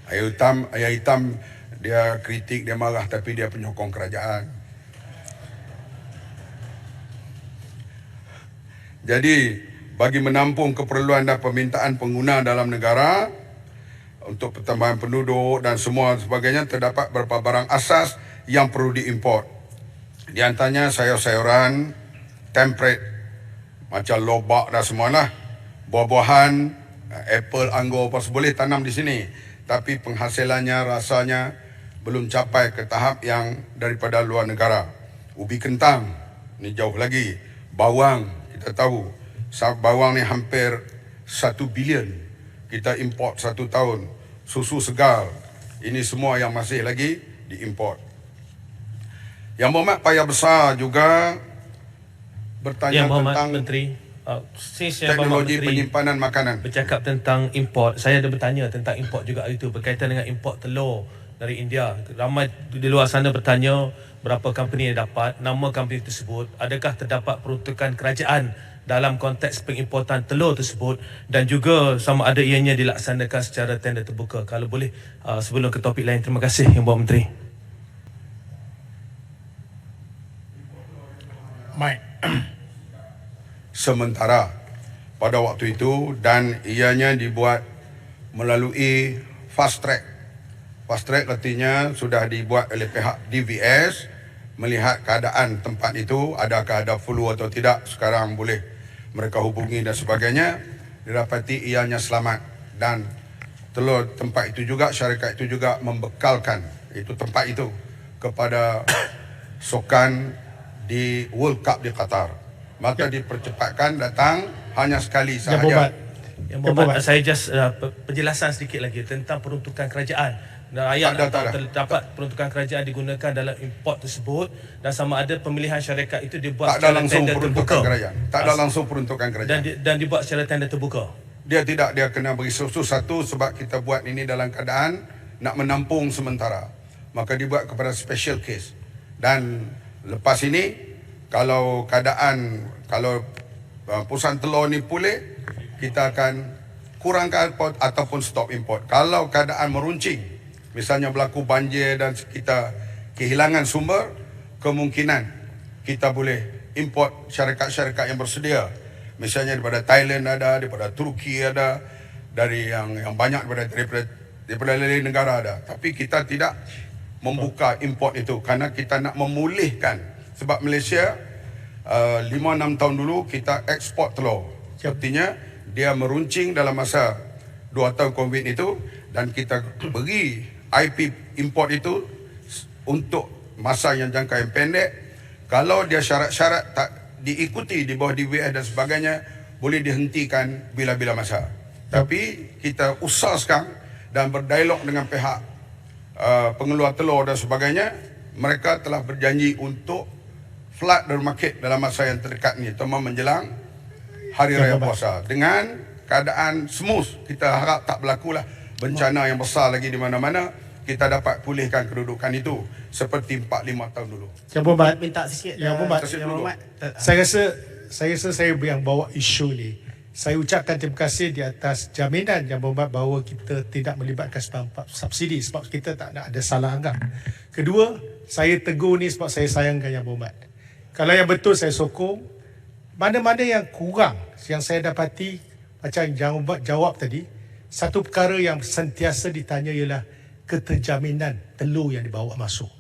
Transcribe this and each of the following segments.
Ayah hitam dia kritik, dia marah, tapi dia penyokong kerajaan. Jadi bagi menampung keperluan dan permintaan pengguna dalam negara untuk pertambahan penduduk dan semua sebagainya, terdapat beberapa barang asas yang perlu diimport. Di antaranya sayur-sayuran, temperate macam lobak dan semualah, buah-buahan, apple, anggur apa boleh tanam di sini, tapi penghasilannya rasanya belum capai ke tahap yang daripada luar negara. Ubi kentang ni jauh lagi. Bawang, kita tahu bawang ni hampir 1 bilion kita import satu tahun. Susu segar, ini semua yang masih lagi diimport. Yang Berhormat Payah Besar juga bertanya tentang Menteri, teknologi penyimpanan makanan. Bercakap tentang import, saya ada bertanya tentang import juga itu berkaitan dengan import telur dari India. Ramai di luar sana bertanya berapa company yang dapat, nama company tersebut, adakah terdapat peruntukan kerajaan dalam konteks pengimportan telur tersebut, dan juga sama ada ianya dilaksanakan secara tender terbuka. Kalau boleh sebelum ke topik lain. Terima kasih Yang Berhormat Menteri. Mike. Sementara pada waktu itu, dan ianya dibuat melalui fast track. Fast track artinya sudah dibuat oleh pihak DVS, melihat keadaan tempat itu, adakah ada flu atau tidak, sekarang boleh mereka hubungi dan sebagainya. Didapati ianya selamat, dan telur tempat itu juga, syarikat itu juga membekalkan itu tempat itu kepada sukan di World Cup di Qatar. Maka dipercepatkan datang hanya sekali sahaja. Yang Berhormat, saya just penjelasan sedikit lagi tentang peruntukan kerajaan. Dan ayat terdapat peruntukan kerajaan digunakan dalam import tersebut, dan sama ada pemilihan syarikat itu dibuat secara tender terbuka. Tak ada langsung peruntukan kerajaan. Dan dibuat secara tender terbuka. Dia tidak, dia kena beri susu satu sebab kita buat ini dalam keadaan nak menampung sementara. Maka dibuat kepada special case. Dan lepas ini, kalau keadaan, kalau perusahaan telur ni pulih, kita akan kurangkan import ataupun stop import. Kalau keadaan meruncing, misalnya berlaku banjir dan kita kehilangan sumber, kemungkinan kita boleh import syarikat-syarikat yang bersedia. Misalnya daripada Thailand ada, daripada Turki ada, dari yang banyak daripada lain negara ada. Tapi kita tidak membuka import itu kerana kita nak memulihkan. Sebab Malaysia 5-6 tahun dulu kita ekspor telur. Artinya dia meruncing dalam masa 2 tahun COVID itu, dan kita beri IP import itu untuk masa yang jangka yang pendek. Kalau dia syarat-syarat tak diikuti di bawah DVS dan sebagainya, boleh dihentikan bila-bila masa. Tapi kita usahkan dan berdialog dengan pihak pengeluar telur dan sebagainya. Mereka telah berjanji untuk flood the market dalam masa yang terdekat ni, terutama menjelang Hari Raya Puasa. Dengan keadaan smooth, kita harap tak berlakulah bencana yang besar lagi di mana-mana. Kita dapat pulihkan kedudukan itu seperti 4-5 tahun dulu. Yang Berhormat, minta sikit. Yang Berhormat, saya rasa saya yang bawa isu ni. Saya ucapkan terima kasih di atas jaminan Yang Berhormat bahawa kita tidak melibatkan subsidi sebab kita tak nak ada salah anggap. Kedua, saya tegur ni sebab saya sayangkan Yang Berhormat. Kalau yang betul saya sokong, mana-mana yang kurang yang saya dapati, macam Yang Berhormat jawab tadi, satu perkara yang sentiasa ditanya ialah keterjaminan telur yang dibawa masuk.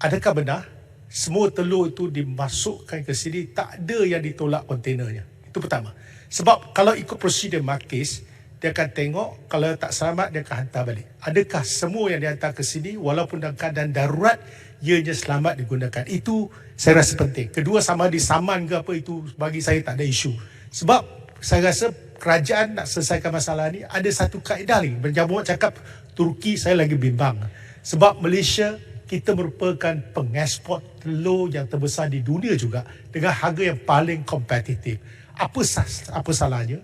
Adakah benar semua telur itu dimasukkan ke sini, tak ada yang ditolak kontainernya? Itu pertama. Sebab kalau ikut prosedur Makis, dia akan tengok, kalau tak selamat dia akan hantar balik. Adakah semua yang dihantar ke sini walaupun dalam keadaan darurat ianya selamat digunakan? Itu saya rasa penting. Kedua, sama disaman ke apa, itu bagi saya tak ada isu. Sebab saya rasa kerajaan nak selesaikan masalah ni ada satu kaedah lagi. Berjabut cakap Turki, saya lagi bimbang. Sebab Malaysia, kita merupakan pengeksport telur yang terbesar di dunia juga dengan harga yang paling kompetitif. Apa salahnya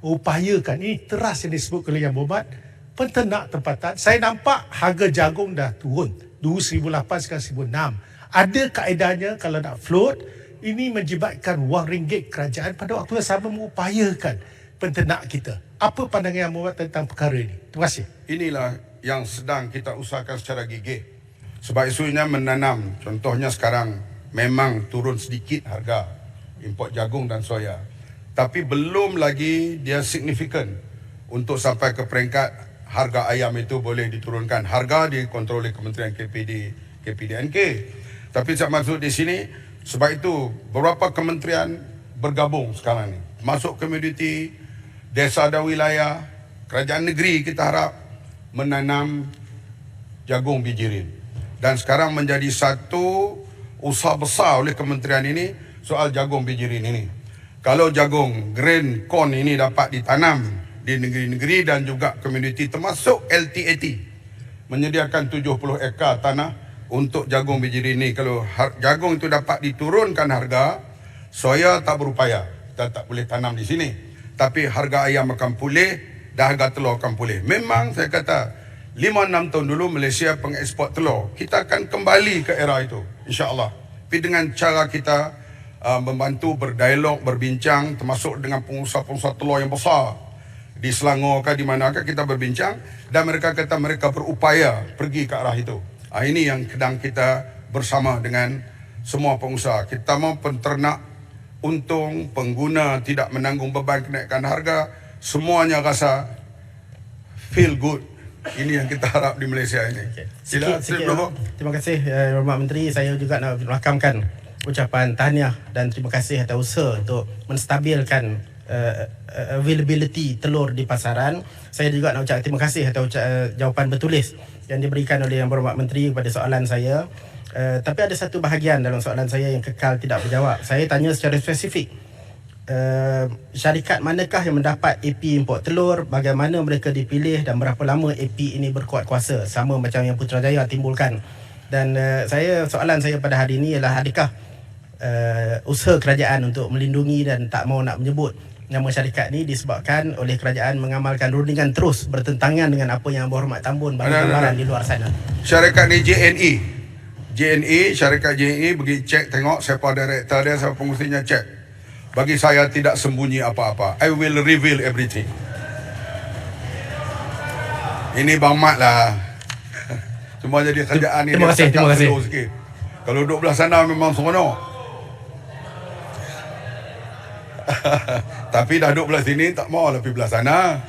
upayakan, ini teras yang disebut oleh Yang Berhormat, penternak tempatan. Saya nampak harga jagung dah turun. Dulu 1,800, sekarang 1,600. Ada kaedahnya kalau nak float, ini menjibatkan wang ringgit kerajaan pada waktu yang sama mengupayakan penternak kita. Apa pandangan Yang Berhormat tentang perkara ini? Terima kasih. Inilah yang sedang kita usahakan secara gigih. Sebab isunya menanam, contohnya sekarang memang turun sedikit harga import jagung dan soya. Tapi belum lagi dia signifikan untuk sampai ke peringkat harga ayam itu boleh diturunkan. Harga dikontrol oleh Kementerian KPDNK. Tapi saya maksud di sini, sebab itu beberapa kementerian bergabung sekarang ni. Masuk komoditi, desa dan wilayah, kerajaan negeri kita harap menanam jagung bijirin. Dan sekarang menjadi satu usaha besar oleh kementerian ini soal jagung bijirin ini. Kalau jagung grain corn ini dapat ditanam di negeri-negeri dan juga komuniti termasuk LTAT menyediakan 70 ekar tanah untuk jagung bijirin ini. Kalau jagung itu dapat diturunkan harga, soya tak berupaya, kita tak boleh tanam di sini. Tapi harga ayam akan pulih dan harga telur akan pulih. Memang saya kata 5-6 tahun dulu Malaysia pengeksport telur. Kita akan kembali ke era itu, insya-Allah. Tapi dengan cara kita membantu berdialog, berbincang, termasuk dengan pengusaha-pengusaha telur yang besar di Selangor ke di manakah kita berbincang, dan mereka kata mereka berupaya pergi ke arah itu. Ini yang sedang kita bersama dengan semua pengusaha. Kita mau penternak untung, pengguna tidak menanggung beban kenaikan harga, semuanya rasa feel good. Ini yang kita harap di Malaysia ini. Sikit, terima kasih Yang Berhormat Menteri. Saya juga nak merakamkan ucapan tahniah dan terima kasih atas usaha untuk menstabilkan availability telur di pasaran. Saya juga nak ucap terima kasih atas jawapan bertulis yang diberikan oleh Yang Berhormat Menteri kepada soalan saya. Tapi ada satu bahagian dalam soalan saya yang kekal tidak berjawab. Saya tanya secara spesifik, syarikat manakah yang mendapat AP import telur, bagaimana mereka dipilih dan berapa lama AP ini berkuat kuasa, sama macam yang Putrajaya timbulkan. Dan soalan saya pada hari ini ialah, adakah usaha kerajaan untuk melindungi dan tak mau nak menyebut nama syarikat ni disebabkan oleh kerajaan mengamalkan rundingan terus bertentangan dengan apa yang Berhormat Tambun bagi gambaran di luar sana? Syarikat ni JNE, syarikat JNE pergi cek tengok siapa director dia, siapa pengurusinya, cek. Bagi saya tidak sembunyi apa-apa. I will reveal everything. Ini Bang Mat lah. Semua jadi kerjaan ni. Terima kasih. Sikit. Kalau duduk belah sana memang seronok. Tapi dah duduk belah sini tak mau lebih belah sana.